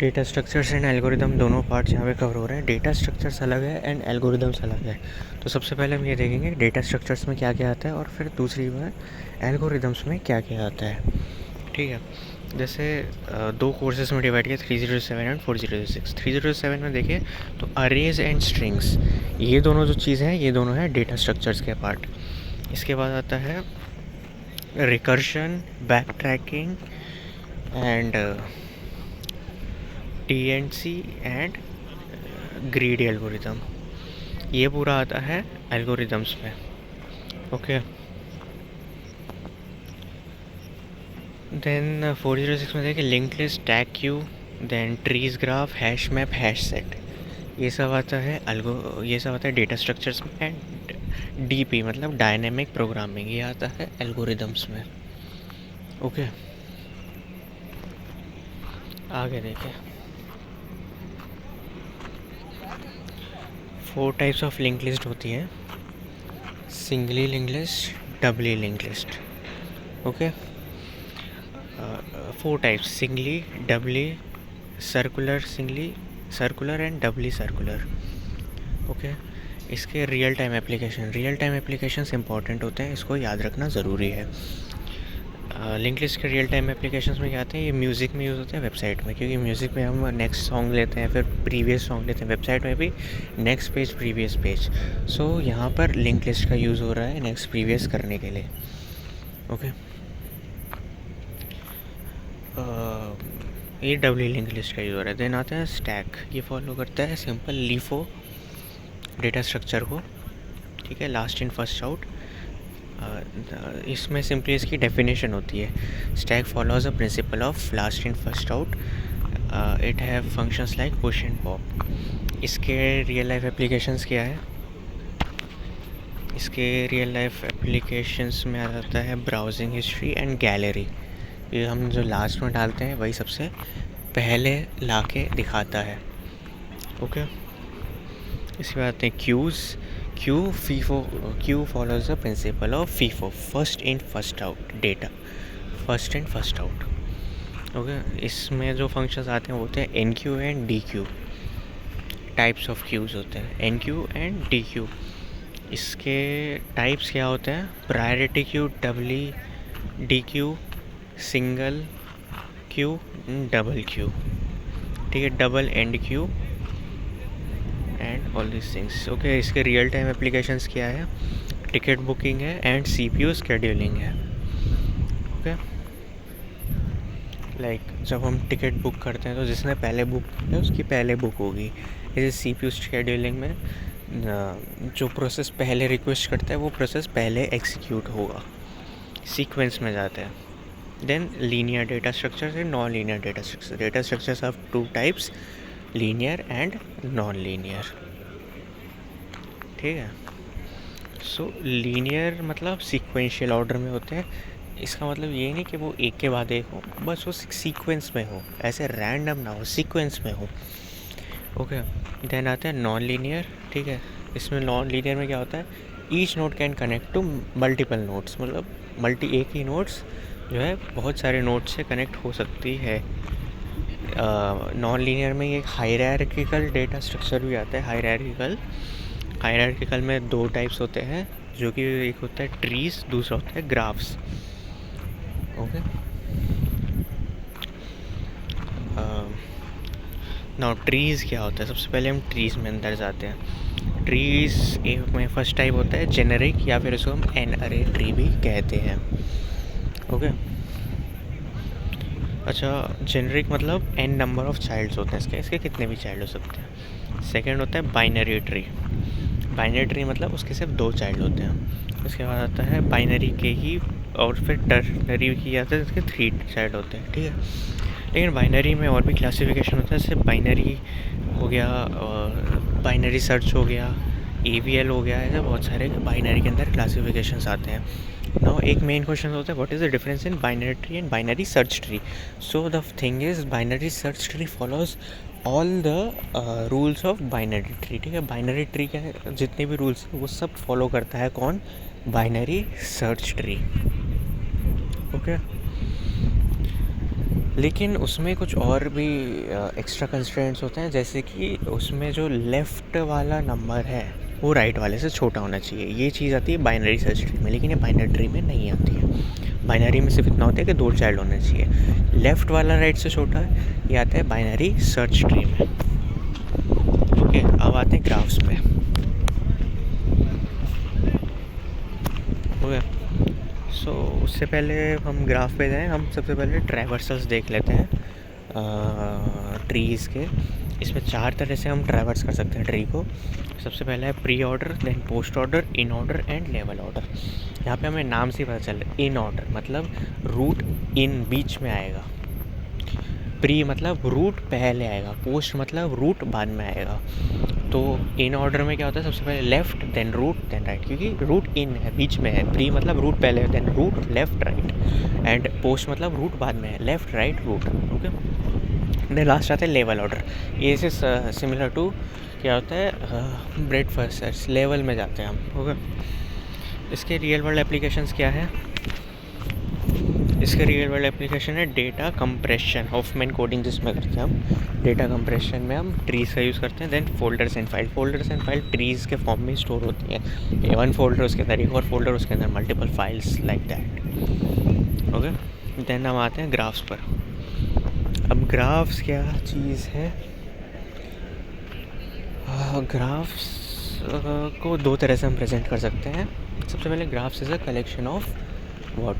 Data structures and algorithm दोनों parts यहाँ पे कवर हो रहे हैं। डेटा स्ट्रक्चर्स अलग है एंड एल्गोरिदम्स अलग है। तो सबसे पहले हम ये देखेंगे डेटा स्ट्रक्चर्स में क्या क्या आता है और फिर दूसरी बार एल्गोरिदम्स में क्या क्या आता है। ठीक है, जैसे दो कोर्सेज में डिवाइड किया 307 एंड 406। 307 में देखिए तो अरेज एंड स्ट्रिंग्स, ये दोनों जो चीज़ें हैं ये दोनों हैं डेटा स्ट्रक्चर्स के पार्ट। इसके बाद आता है recursion, back tracking and TNC and greedy algorithm, ये पूरा आता है एल्गोरिदम्स में। ओके, देन 406 में देखिए linked list, tag Q, then trees graph, hash map, hash set, ये सब आता है ये सब आता है डेटा स्ट्रक्चर्स में। एंड DP मतलब डायनेमिक प्रोग्रामिंग, ये आता है एल्गोरिदम्स में। ओके, आगे देखिए 4 टाइप्स ऑफ लिंक लिस्ट होती है, singly link list, doubly link list. Okay, 4 types, singly, doubly, circular and doubly circular. Okay, इसके रियल टाइम एप्लीकेशंस इंपॉर्टेंट होते हैं, इसको याद रखना ज़रूरी है। लिंक लिस्ट के रियल टाइम एप्लीकेशंस में क्या आते हैं, ये म्यूज़िक में यूज़ होते हैं, वेबसाइट में, क्योंकि म्यूज़िक में हम नेक्स्ट सॉन्ग लेते हैं फिर प्रीवियस सॉन्ग लेते हैं, वेबसाइट में भी नेक्स्ट पेज प्रीवियस पेज। सो यहाँ पर लिंक लिस्ट का यूज़ हो रहा है नेक्स्ट प्रीवियस करने के लिए। ओके, ये डबली लिंक लिस्ट का यूज़ हो रहा है। देन आता है स्टैक, ये फॉलो करता है सिंपल लीफो डेटा स्ट्रक्चर को। ठीक है, लास्ट इन फर्स्ट आउट, इसमें सिंपली इसकी डेफिनेशन होती है, stack follows a principle of last in first out, it have functions like push and pop. इसके रियल लाइफ एप्लीकेशंस क्या है, इसके रियल लाइफ एप्लीकेशंस में आ जाता है ब्राउजिंग हिस्ट्री एंड गैलरी। ये हम जो लास्ट में डालते हैं वही सबसे पहले लाके दिखाता है। ओके, इसके बाद आते हैं queues. Queue follows the principle of FIFO, first in first out data, first in first out. Okay, इसमें जो फंक्शंस आते हैं वो होते हैं NQ and DQ, types of queues होते हैं NQ एंड DQ। इसके टाइप्स क्या होते हैं, priority queue, doubly, DQ, single queue, double queue. ठीक है, double end queue and all this things. Okay, इसके रियल टाइम एप्लीकेशंस क्या है, टिकट बुकिंग है एंड CPU स्केड्यूलिंग है। ओके, लाइक जब हम टिकट बुक करते हैं तो जिसने पहले बुक किया है उसकी पहले बुक होगी। जैसे CPU स्केड्यूलिंग में जो प्रोसेस पहले रिक्वेस्ट करता है वो प्रोसेस पहले एग्जीक्यूट होगा, सीक्वेंस में जाता है। Then linear data structures and non linear data structure. Data structures of 2 types, linear and non linear. ठीक है, सो लीनियर मतलब सीक्वेंशियल ऑर्डर में होते हैं। इसका मतलब ये नहीं कि वो एक के बाद एक हो, बस वो सीक्वेंस में हो, ऐसे रैंडम ना हो, सीक्वेंस में हो। ओके, देन आता है नॉन लीनियर। ठीक है, इसमें नॉन लीनियर में क्या होता है, each node can connect to multiple nodes, मतलब एक ही नोड्स जो है बहुत सारे नोड्स से कनेक्ट हो सकती है। नॉन लीनियर में एक हायरार्किकल डेटा स्ट्रक्चर भी आता है। हायरार्किकल में 2 टाइप्स होते हैं, जो कि एक होता है ट्रीज, दूसरा होता है ग्राफ्स। ओके, नाउ ट्रीज़ क्या होता है, सबसे पहले हम ट्रीज़ में अंदर जाते हैं। ट्रीज़ एक में फर्स्ट टाइप होता है जेनेरिक, या फिर उसको हम N-array ट्री भी कहते हैं। ओके, अच्छा, जेनेरिक मतलब n नंबर ऑफ चाइल्ड्स होते हैं इसके कितने भी चाइल्ड हो सकते हैं। सेकंड होता है बाइनरी ट्री। बाइनरी ट्री मतलब उसके सिर्फ 2 चाइल्ड होते हैं। उसके बाद आता है बाइनरी के ही, और फिर टर्नरी की आता है इसके 3 चाइल्ड होते हैं। ठीक है, लेकिन बाइनरी में और भी क्लासिफिकेशन होता है, जैसे बाइनरी हो गया, बाइनरी सर्च हो गया, AVL हो गया, ऐसे बहुत सारे बाइनरी के अंदर क्लासिफिकेशंस आते हैं। नाउ एक मेन क्वेश्चन होता है, what is the difference in binary tree and binary search tree. So the thing is binary search tree follows all the rules of binary tree. ठीक है, बाइनरी ट्री के जितने भी रूल्स हैं वो सब फॉलो करता है कौन, बाइनरी सर्च ट्री। ओके, लेकिन उसमें कुछ और भी एक्स्ट्रा कंस्ट्रेंट्स होते हैं, जैसे कि उसमें जो लेफ़्ट वाला नंबर है वो राइट वाले से छोटा होना चाहिए। ये चीज़ आती है बाइनरी सर्च ट्री में, लेकिन ये बाइनरी ट्री में नहीं आती है। बाइनरी में सिर्फ इतना होता है कि 2 चाइल्ड होने चाहिए। लेफ़्ट वाला राइट से छोटा है, ये आता है बाइनरी सर्च ट्री में। ओके, अब आते हैं ग्राफ्स पे। ओके, सो उससे पहले हम ग्राफ पे जाएँ, हम सबसे पहले ट्रैवर्सल्स देख लेते हैं ट्रीज़ के। इसमें 4 तरह से हम ट्रैवर्स कर सकते हैं ट्री को। सबसे पहला है pre order, then post order, in order and level order. यहाँ पे हमें नाम से पता चल रहा है, इन ऑर्डर मतलब रूट इन बीच में आएगा, प्री मतलब रूट पहले आएगा, पोस्ट मतलब रूट बाद में आएगा। तो इन ऑर्डर में क्या होता है, सबसे पहले left then root then right, क्योंकि रूट इन है, बीच में है। प्री मतलब रूट पहले है, then root left right, and post मतलब रूट बाद में है, left right root. Okay, then last आता है लेवल ऑर्डर। ये से सिमिलर टू क्या होता है ब्रेड फर्स्ट सर्च, लेवल में जाते हैं हम। ओके, इसके रियल वर्ल्ड एप्लीकेशंस क्या है? इसके रियल वर्ल्ड एप्लीकेशन है डेटा कंप्रेशन, हॉफमैन कोडिंग जिसमें करते हैं हम। डेटा कंप्रेशन में हम ट्रीज़ का यूज़ करते हैं। Then folders and file trees के फॉर्म में स्टोर होती है। वन फोल्डर उसके अंदर एक और फोल्डर, उसके अंदर multiple files like that. Okay, then हम आते हैं ग्राफ्स पर। अब ग्राफ्स क्या चीज़ है? ग्राफ्स को 2 तरह से हम प्रेजेंट कर सकते हैं। सबसे पहले graphs is a collection of what,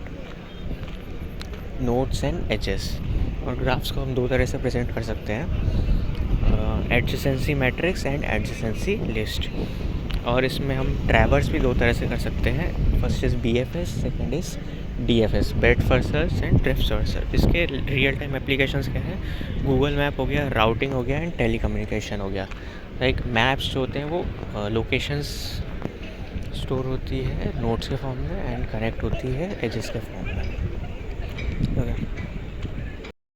notes and edges. और ग्राफ्स को हम 2 तरह से प्रेजेंट कर सकते हैं, adjacency matrix and adjacency list. और इसमें हम ट्रैवर्स भी 2 तरह से कर सकते हैं। First is BFS, second is DFS, bread first search and depth first search. इसके रियल टाइम एप्लीकेशंस क्या है? गूगल मैप हो गया, राउटिंग हो गया एंड टेली कम्युनिकेशन हो गया। लाइक मैप्स जो होते हैं वो लोकेशंस स्टोर होती है नोट्स के फॉर्म में एंड कनेक्ट होती है एजेस के फॉर्म में। ओके,